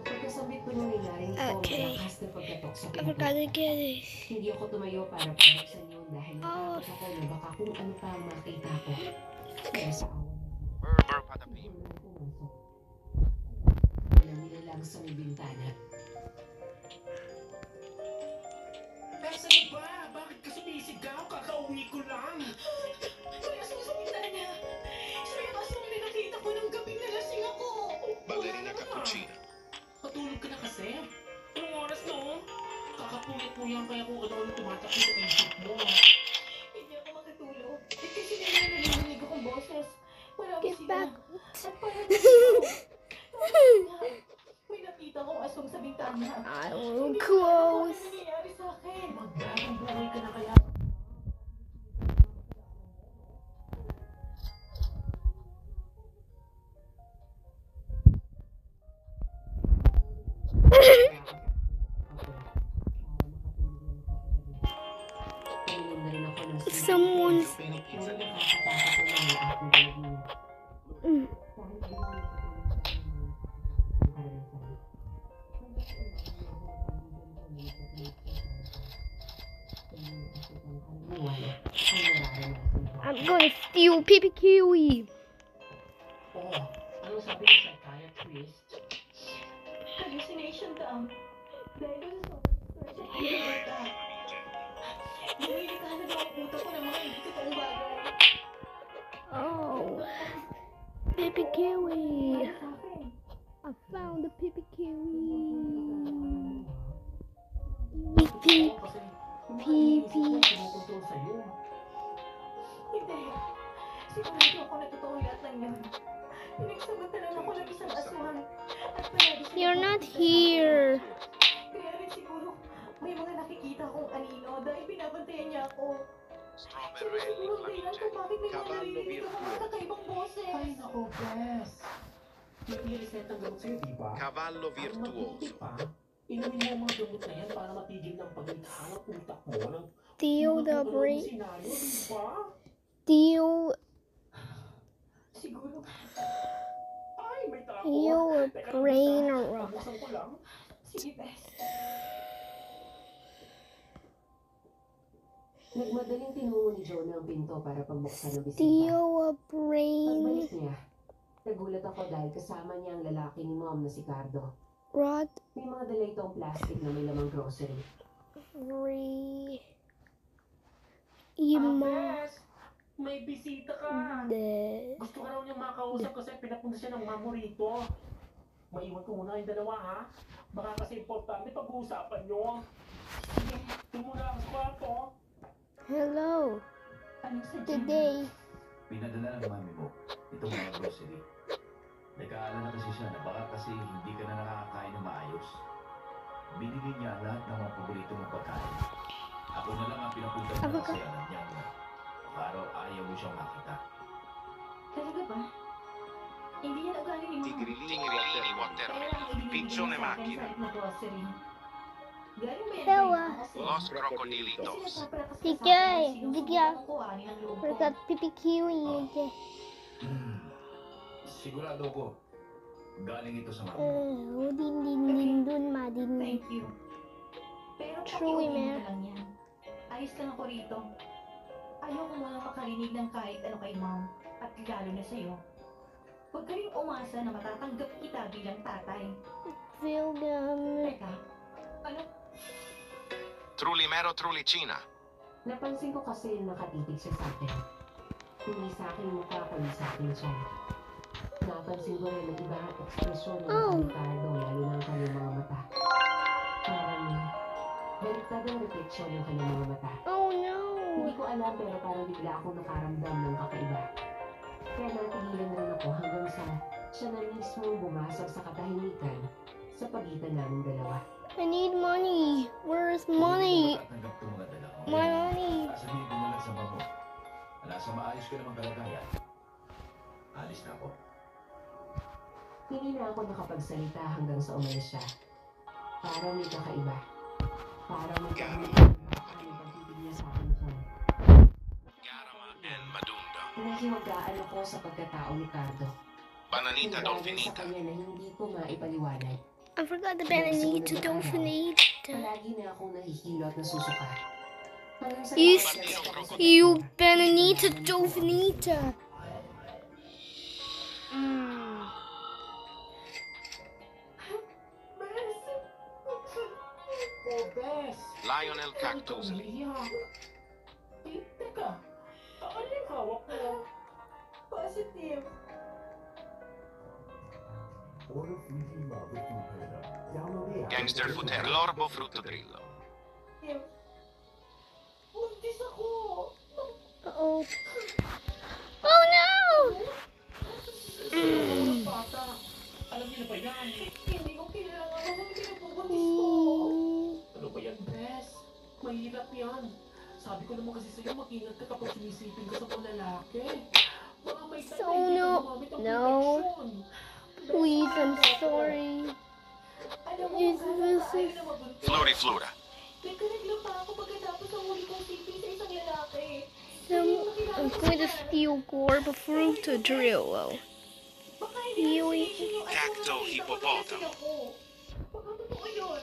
Pagkasabit ko nung ilalim ko, malakas na pagkatok sa pinto. Hindi ako tumayo para pabuksan yun dahil natakot ako na baka kung ano pa ang makita ko. Kaya sa awan nilalang sa may bintana. Nasaan ba? Bakit ka sumisigaw? Kakauwi ko lang. Wala sa bintana. Siya yung asong nakita ko ng gabi na lasing ako. Ballerina cappuccina. Patulog ka na kasi. Anong oras no? Kakapuyat-puyang kaya kung ano-ano tumatakbo sa isip mo. Hindi ako makatulog. Kasi narinig akong boses. Marami sila. At parang may nakita akong asong sa bintana. I will close. Ano nangyayari sa akin? Magdamang buhay ka na kaya. Someone's I'm gonna steal Pipi Kiwi. Oh, ano sabi ng psychiatrist? Hallucination daw. Dahil sa sobrang ka. Nililitahan na daw ang puto ko ng mga hindi totoong bagay. Oh, Pipi Kiwi. Sa akin. I found the Pipi Kiwi. Pipi. Pipi. Kumukontrol sa'yo. Hindi. Sigurado ako na totoo lahat ng yan. Pinagsamantalan ako ng isang aswang. At palagi siya You're not here. Kaya rin siguro may mga nakikita akong anino dahil binabantayan niya ako. Siya siguro ang dahilan kung bakit may mga naririnig ako mga kakaibang boses. Ay, nako, Bess. I-reset ang gamot sa'yo, di ba? Cavallo Ang virtuoso. mabuti pa, inumin mo ang mga gamot na yan para matigil ng paglikha ng utak mo ng Steal the brain. senaryo, di ba? Steal Siguro. Ay, may tao. your Teka, brain teka. around. Pabuksan ko lang. Sige, Bes. Nagmadaling tinungo ni Jonah ang pinto para pagbuksan ng bisita. Steal a brain. Pagbalik niya, nagulat ako dahil kasama niya ang lalaki ni Mom na si Cardo. Rod. May mga dala itong plastic na may lamang grocery. Imo. Bes, may bisita ka. Gusto ka raw niyang makausap kasi pinapunta siya ng mamo rito. Maiwan ko muna yung dalawa ha. Baka kasi importante pag-uusapan niyo. Sige, tumula ang kwarto. Hello. Anong sadya? Today. Pinadala ng mami mo itong mga grocery. Nagkaalala na kasi siya na baka kasi hindi ka na nakakakain ng maayos. Binigay niya lahat ng mga paborito mong pagkain. Ako na lang ang pinapunta niya kasi alam niya na araw ayaw mo siyang makita. Talaga ba? Hindi yan ugali ni Mom. Tigrilini watermelon. Pinzone macchina. Los crocodilitos. Sige, sige. Berkat Pipi Kiwi aja. Sigurado ko, galing ito sa mami. Din dun ma din. Thank you. Pero True, pakiuwi man. na lang yan. Ayos lang ako rito. Ayoko mo makarinig ng kahit ano kay Mom. At lalo na sa'yo. Huwag ka rin umasa na matatanggap kita bilang tatay. Feel them. Teka, ano? Trulimero trulicina. Napansin ko kasi nakatitig siya sa akin. Hindi sa akin mukha, kundi sa akin siya. Napansin ko rin ang iba ang ekspresyon ng Ricardo, lalo na ang kanyang mga mata. Parang baliktad ang refleksyon ng kanyang mga mata. Oh no. Hindi ko alam pero parang bigla akong nakaramdam ng kakaiba. Kaya natigilan rin ako hanggang sa siya na mismo bumasok sa katahimikan sa pagitan naming dalawa. I need money. Where's money? Tanggap itong mga dala ko. My money. Sasabihin ko na lang sa mamo. Nasa maayos ka namang kalagayan. Alis na ako. Hindi na ako nakapagsalita hanggang sa umalis siya. Parang may kakaiba. Parang may kakaiba. Ang pagtitig niya sa akin siya. Garama and Madunda. Nahiwagaan ako sa pagkatao ni Cardo. Bananita Pinagagay sa Dolfinita. kanya na hindi ko maipaliwanag. I forgot the Bananita Dolphinita. Palagi na akong nahihilo at nasusuka. Hanggang sa Is nakasal ako sa you doktor. Bananita Kailangan ko Dolphinita? Oh, Bes! Lionel Cactus. Umiyak. Teka, ano yung hawak mo? Positive. Gangster Futero. L'orbo fruttodrillo. Buntis ako. Uh-oh. Oh no! Bata, alam niyo na ba yan? Hindi ko kailangan ako pinapabuntis ko. Ano ba yan, Bes? Mahirap yan. Sabi ko naman kasi sa'yo, mag-ingat ka kapag sumisipin ka sa mga lalaki. Baka may So, time na hindi ka no. gumamit ng No. protection. Please, I'm sorry. Alam mo, Yes, kung this ayaw is- na mabuntis. Floriflora. Nagkaraglang pa ako pagkatapos ng huli kong sipin sa isang lalaki. I'm going to steal Gorba Fruitodrillo. Baka hindi Yui. hallucination yung Cacto ano, hippopotamo. ako. Baka totoo yun.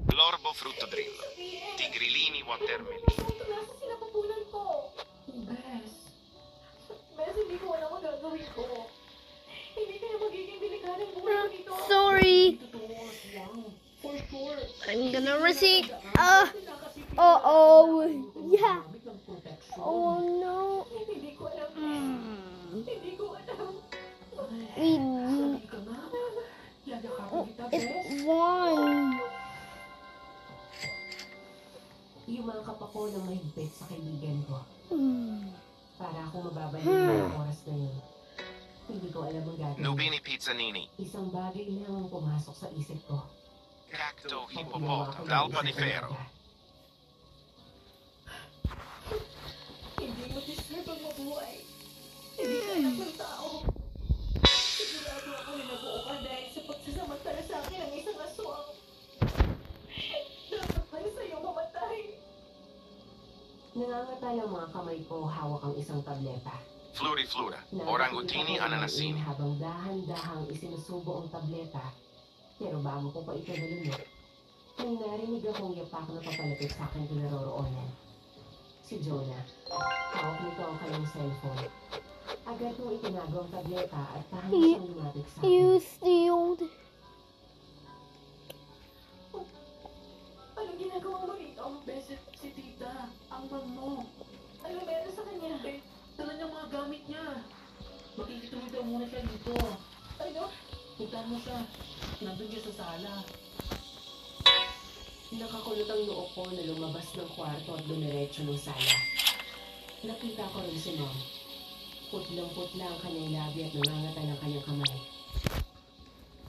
L'orbo fruttodrillo. Tigrilini watermelon. Nasa sinapupunan ko. Bes, Bes, hindi ko alam ang gagawin ko. Hindi kaya magiging delikado ang buhay ko dito. Sorry. totoo lang. For sure. I'm gonna receive. Nakasipin Uh-oh. Yeah. gumamit ng protection. Oh no. Hindi ko alam, Bes. Hindi ko alam. Sabi ka nga. Yayakapin kita, Bes. It's one. Yumakap ako ng mahigpit sa kaibigan ko. Para akong mababalik ng oras na yun. Hindi ko alam ang gagawin. Nubini Pizzanini. Isang bagay lang ang pumasok sa isip ko. Cacto Pag ginawa ko hippopotamo. ng Dalpa isang di ferro. alaga. Hindi mo deserve ang mabuhay. Hindi ka anak ng tao. Sigurado ako na nabuo ka dahil sa pagsasamantala sa akin ng isang aswang. Dapat pala sa'yo mamatay. Nangangata ang mga kamay ko hawak ang isang tableta. Floriflora. Nakikita Orangutini ko ang ananasini. habang dahan-dahang isinusubo ang tableta. Pero bago ko pa ito nalunod, may narinig akong yapak na papalapit sa aking kinaroroonan. Si Jonah. Hawak nito ang kanyang cellphone. Agad kong itinago ang tableta at kahit siyang lumapit sa akin. You stealed. Anong ginagawa mo rito? Bes, si tita, ang ma'am mo. Ano meron sa kanya? Dala niya mga gamit niya. Makikituloy daw muna siya dito. Ano? Punta mo siya. Nandun siya sa sala. Nakakulot ang noo ko na lumabas ng kwarto at dumiretso ng sala. Nakita ko rin si Mom. Putlang-putla ang kanyang labi at nangangata ng kanyang kamay.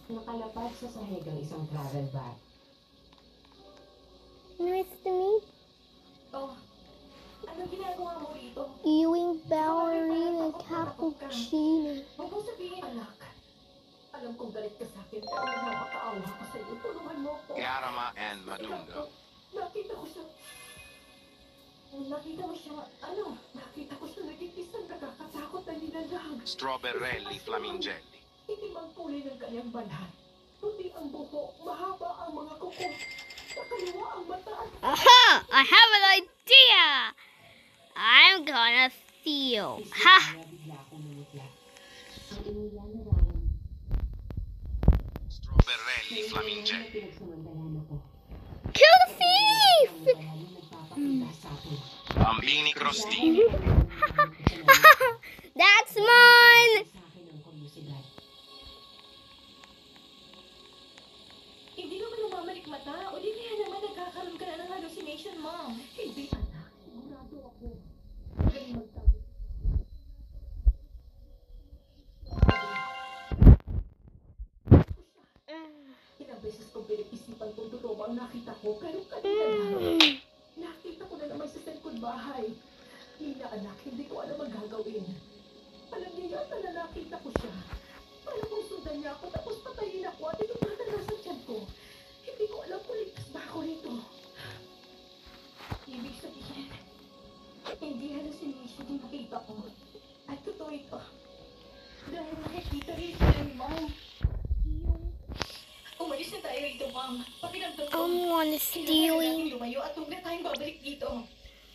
Nakalapag sa sahig ang isang travel bag. Nice to meet Oh, anong ginagawa mo rito? you, Ballerina Cappuccino. Huwag mong sabihin, anak. Alam kong galit ka sa akin, pero nakakaawa ko sa iyo. Tulungan mo ko. Garama and Madunga. Nakita ko siya. Nakita ko siya nagigis ng nakakatakot na nilalang. Strawberrelli flamingelli. Itim ang kulay ng kanyang balat. Puti ang buhok, mahaba ang mga kuko. Nakaliwa ang mata at Aha! I have an idea! I'm gonna steal. Ha! Kaya bigla akong namutla. Ang inilalarawan Strawberelli na flamingelli. pinagsamantalan ako. Kill the thief! Ang maraming nagpapakita sa akin. Bambini crostini. That's mine! Sa akin ang kuryosidad. hindi naman namamalik mata. O di kaya naman nagkakaroon ka na ng hallucination, Mom. Hindi, anak. Sigurado ako. Magaling magtabi. Ilang beses kong pinag-isipan kung totoo ba ang nakita ko, pero kanina lang. Nakita ko na naman sa likod bahay. Nina, anak, hindi ko alam ang gagawin. Alam niya yata na nakita ko siya. Alam kong sundan niya ako, tapos patayin ako at ito na nasa tiyan ko. Hindi ko alam kung ligtas ba ako rito. Ibig sabihin, hindi hallucination yung nakita ko. At totoo ito. Kita rin sila ni Ma'am. Umalis na tayo rito, Ma'am. Pakiramdam ko. I wanna Kailangan steal natin you. lumayo at huwag na tayong babalik dito.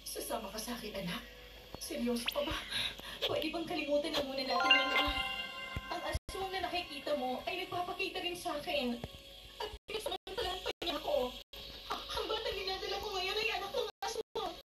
Sasama ka sa akin, anak. Seryoso pa ba? Pwede bang kalimutan na muna natin yun, ah? Ang aswang na nakikita mo ay nagpapakita rin sa akin